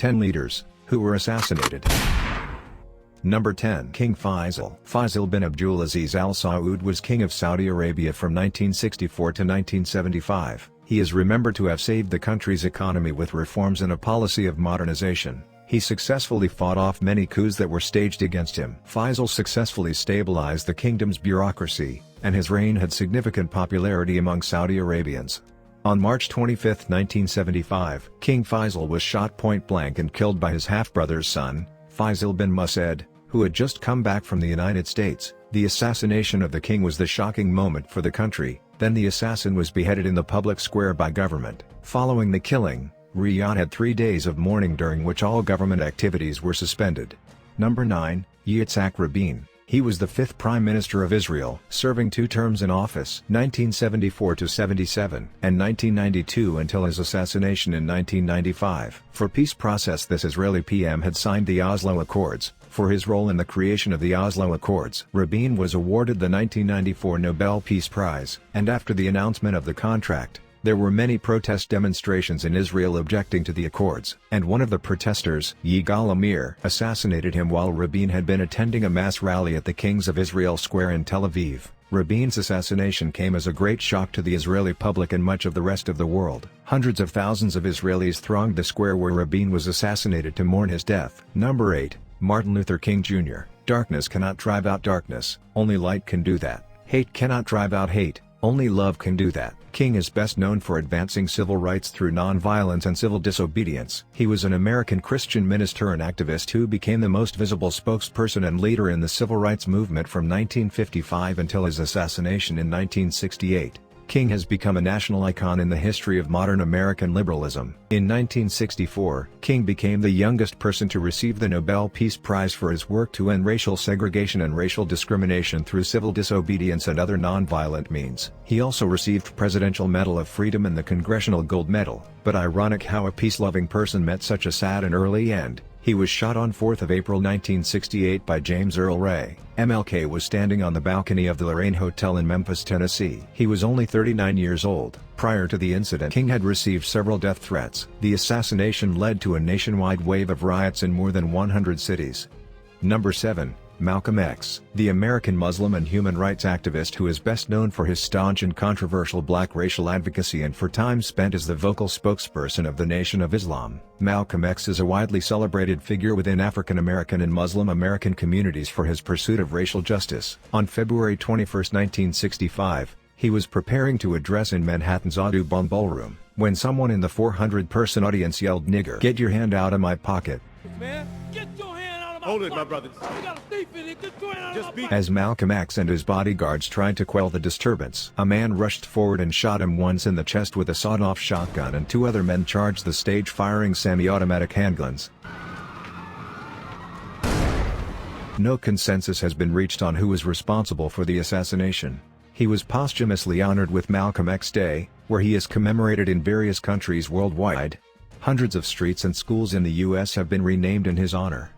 10 leaders, who were assassinated. Number 10. King Faisal. Faisal bin Abdulaziz Al Saud was king of Saudi Arabia from 1964 to 1975. He is remembered to have saved the country's economy with reforms and a policy of modernization. He successfully fought off many coups that were staged against him. Faisal successfully stabilized the kingdom's bureaucracy, and his reign had significant popularity among Saudi Arabians. On March 25, 1975, King Faisal was shot point-blank and killed by his half-brother's son, Faisal bin Musaid, who had just come back from the United States. The assassination of the king was the shocking moment for the country. Then the assassin was beheaded in the public square by government. Following the killing, Riyadh had 3 days of mourning during which all government activities were suspended. Number 9. Yitzhak Rabin. He was the 5th Prime Minister of Israel, serving 2 terms in office 1974–77 and 1992 until his assassination in 1995. For peace process, this Israeli PM had signed the Oslo Accords. For his role in the creation of the Oslo Accords, Rabin was awarded the 1994 Nobel Peace Prize, and after the announcement of the contract, there were many protest demonstrations in Israel objecting to the accords, and one of the protesters, Yigal Amir, assassinated him while Rabin had been attending a mass rally at the Kings of Israel Square in Tel Aviv. Rabin's assassination came as a great shock to the Israeli public and much of the rest of the world. Hundreds of thousands of Israelis thronged the square where Rabin was assassinated to mourn his death. Number 8. Martin Luther King Jr. Darkness cannot drive out darkness, only light can do that. Hate cannot drive out hate, only love can do that. King is best known for advancing civil rights through nonviolence and civil disobedience. He was an American Christian minister and activist who became the most visible spokesperson and leader in the civil rights movement from 1955 until his assassination in 1968. King has become a national icon in the history of modern American liberalism. In 1964, King became the youngest person to receive the Nobel Peace Prize for his work to end racial segregation and racial discrimination through civil disobedience and other nonviolent means. He also received Presidential Medal of Freedom and the Congressional Gold Medal. But ironic how a peace-loving person met such a sad and early end. He was shot on 4th of April 1968 by James Earl Ray. MLK was standing on the balcony of the Lorraine Hotel in Memphis, Tennessee. He was only 39 years old. Prior to the incident, King had received several death threats. The assassination led to a nationwide wave of riots in more than 100 cities. Number 7. Malcolm X. The American Muslim and human rights activist who is best known for his staunch and controversial black racial advocacy and for time spent as the vocal spokesperson of the Nation of Islam. Malcolm X is a widely celebrated figure within African American and Muslim American communities for his pursuit of racial justice. On February 21, 1965, he was preparing to address in Manhattan's Audubon Ballroom, when someone in the 400-person audience yelled, "Nigger, get your hand out of my pocket." Man, get your hand out of my Hold it, pocket. my brothers. We got a thief in here. Get your hand out of my pocket. As Malcolm X and his bodyguards tried to quell the disturbance, a man rushed forward and shot him once in the chest with a sawed-off shotgun, and 2 other men charged the stage firing semi-automatic handguns. No consensus has been reached on who was responsible for the assassination. He was posthumously honored with Malcolm X Day, where he is commemorated in various countries worldwide. Hundreds of streets and schools in the U.S. have been renamed in his honor.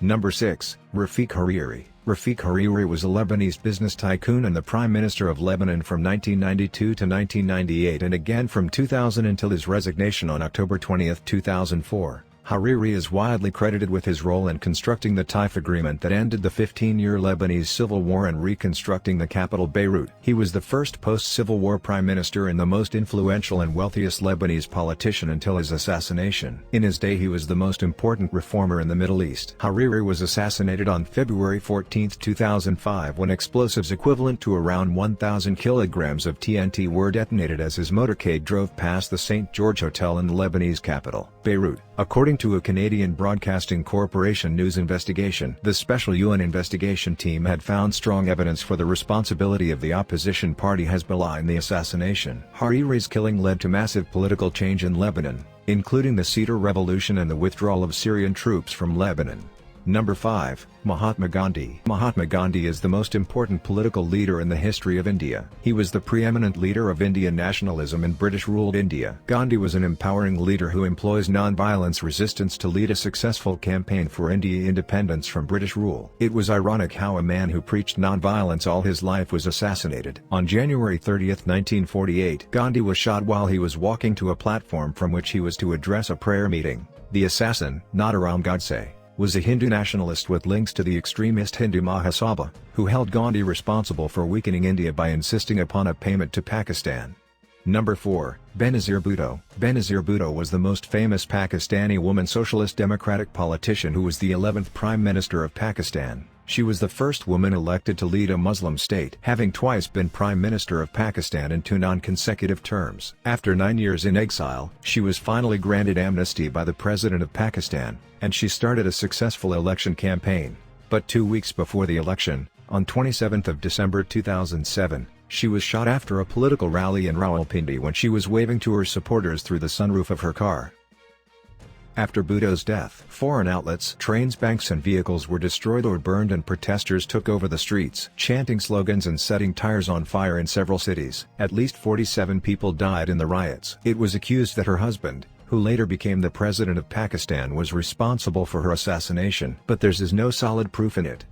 Number 6. Rafik Hariri. Rafik Hariri was a Lebanese business tycoon and the Prime Minister of Lebanon from 1992 to 1998 and again from 2000 until his resignation on October 20, 2004. Hariri is widely credited with his role in constructing the Taif Agreement that ended the 15-year Lebanese civil war and reconstructing the capital Beirut. He was the first post-Civil War prime minister and the most influential and wealthiest Lebanese politician until his assassination. In his day he was the most important reformer in the Middle East. Hariri was assassinated on February 14, 2005 when explosives equivalent to around 1,000 kilograms of TNT were detonated as his motorcade drove past the St. George Hotel in the Lebanese capital, Beirut. According to a Canadian Broadcasting Corporation news investigation, the Special UN investigation team had found strong evidence for the responsibility of the opposition party Hezbollah in the assassination. Hariri's killing led to massive political change in Lebanon, including the Cedar Revolution and the withdrawal of Syrian troops from Lebanon. Number 5. Mahatma Gandhi. Mahatma Gandhi is the most important political leader in the history of India. He was the preeminent leader of Indian nationalism in British-ruled India. Gandhi was an empowering leader who employs non-violence resistance to lead a successful campaign for India independence from British rule. It was ironic how a man who preached non-violence all his life was assassinated. On January 30, 1948, Gandhi was shot while he was walking to a platform from which he was to address a prayer meeting. The assassin, Nadaram Godse, was a Hindu nationalist with links to the extremist Hindu Mahasabha, who held Gandhi responsible for weakening India by insisting upon a payment to Pakistan. Number 4, Benazir Bhutto. Benazir Bhutto was the most famous Pakistani woman socialist democratic politician who was the 11th Prime Minister of Pakistan. She was the first woman elected to lead a Muslim state, having twice been Prime Minister of Pakistan in 2 non-consecutive terms. After 9 years in exile, she was finally granted amnesty by the President of Pakistan, and she started a successful election campaign. But 2 weeks before the election, on 27th of December 2007, she was shot after a political rally in Rawalpindi when she was waving to her supporters through the sunroof of her car. After Bhutto's death, foreign outlets, trains, banks and vehicles were destroyed or burned, and protesters took over the streets, chanting slogans and setting tires on fire in several cities. At least 47 people died in the riots. It was accused that her husband, who later became the president of Pakistan, was responsible for her assassination, but there's no solid proof in it.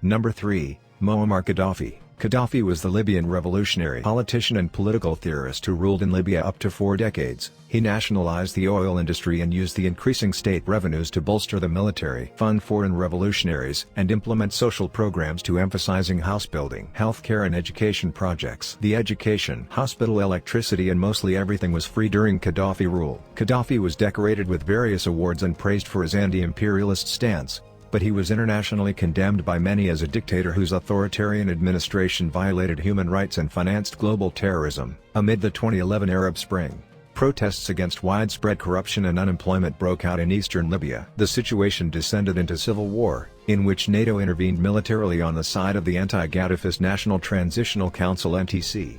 Number 3, Moammar Qaddafi. Qaddafi was the Libyan revolutionary politician and political theorist who ruled in Libya up to 4 decades. He nationalized the oil industry and used the increasing state revenues to bolster the military, fund foreign revolutionaries, and implement social programs to emphasizing house building, healthcare and education projects. The education, hospital, electricity and mostly everything was free during Qaddafi rule. Qaddafi was decorated with various awards and praised for his anti-imperialist stance, but he was internationally condemned by many as a dictator whose authoritarian administration violated human rights and financed global terrorism. Amid the 2011 Arab Spring, protests against widespread corruption and unemployment broke out in eastern Libya. The situation descended into civil war, in which NATO intervened militarily on the side of the anti-Gaddafist National Transitional Council (NTC).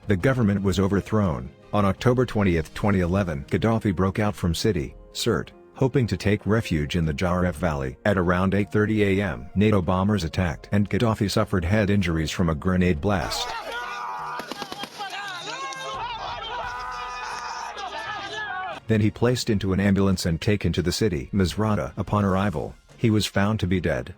The government was overthrown. On October 20, 2011, Gaddafi broke out from city, Sirte, hoping to take refuge in the Jaref Valley. At around 8:30 a.m., NATO bombers attacked and Gaddafi suffered head injuries from a grenade blast. Then he placed into an ambulance and taken to the city Misrata. Upon arrival, he was found to be dead.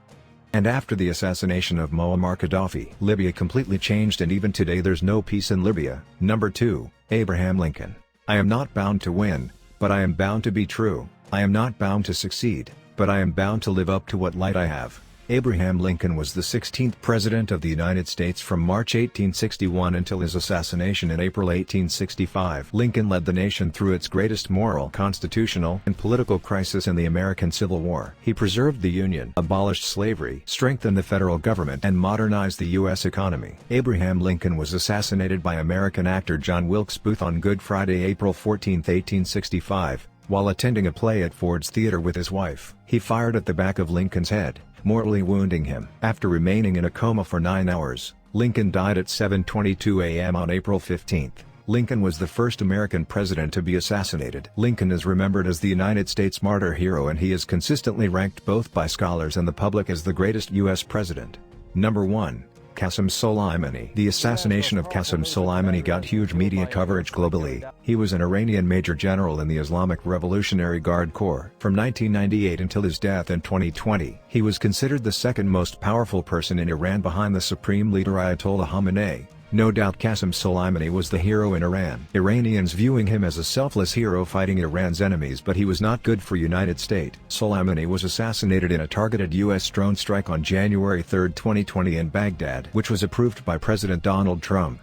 And after the assassination of Moammar Qaddafi, Libya completely changed, and even today there's no peace in Libya. Number 2, Abraham Lincoln. I am not bound to win, but I am bound to be true. I am not bound to succeed, but I am bound to live up to what light I have. Abraham Lincoln was the 16th President of the United States from March 1861 until his assassination in April 1865. Lincoln led the nation through its greatest moral, constitutional, and political crisis in the American Civil War. He preserved the Union, abolished slavery, strengthened the federal government, and modernized the U.S. economy. Abraham Lincoln was assassinated by American actor John Wilkes Booth on Good Friday, April 14, 1865. While attending a play at Ford's Theater with his wife. He fired at the back of Lincoln's head, mortally wounding him. After remaining in a coma for 9 hours, Lincoln died at 7:22 a.m. on April 15. Lincoln was the first American president to be assassinated. Lincoln is remembered as the United States martyr hero, and he is consistently ranked both by scholars and the public as the greatest U.S. president. Number 1. Qasem Soleimani. The assassination of Qasem Soleimani got huge media coverage globally. He was an Iranian major general in the Islamic Revolutionary Guard Corps. From 1998 until his death in 2020, he was considered the second most powerful person in Iran behind the supreme leader Ayatollah Khamenei. No doubt Qasem Soleimani was the hero in Iran. Iranians viewing him as a selfless hero fighting Iran's enemies, but he was not good for United States. Soleimani was assassinated in a targeted U.S. drone strike on January 3, 2020 in Baghdad, which was approved by President Donald Trump.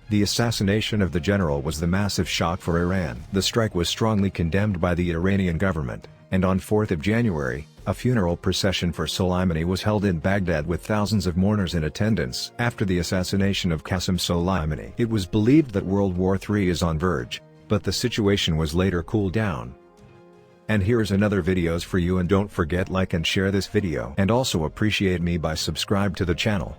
The assassination of the general was the massive shock for Iran. The strike was strongly condemned by the Iranian government, and on 4th January, a funeral procession for Soleimani was held in Baghdad with thousands of mourners in attendance. After the assassination of Qasem Soleimani, it was believed that World War III is on verge, but the situation was later cooled down. And here's another videos for you, and don't forget like and share this video, and also appreciate me by subscribe to the channel.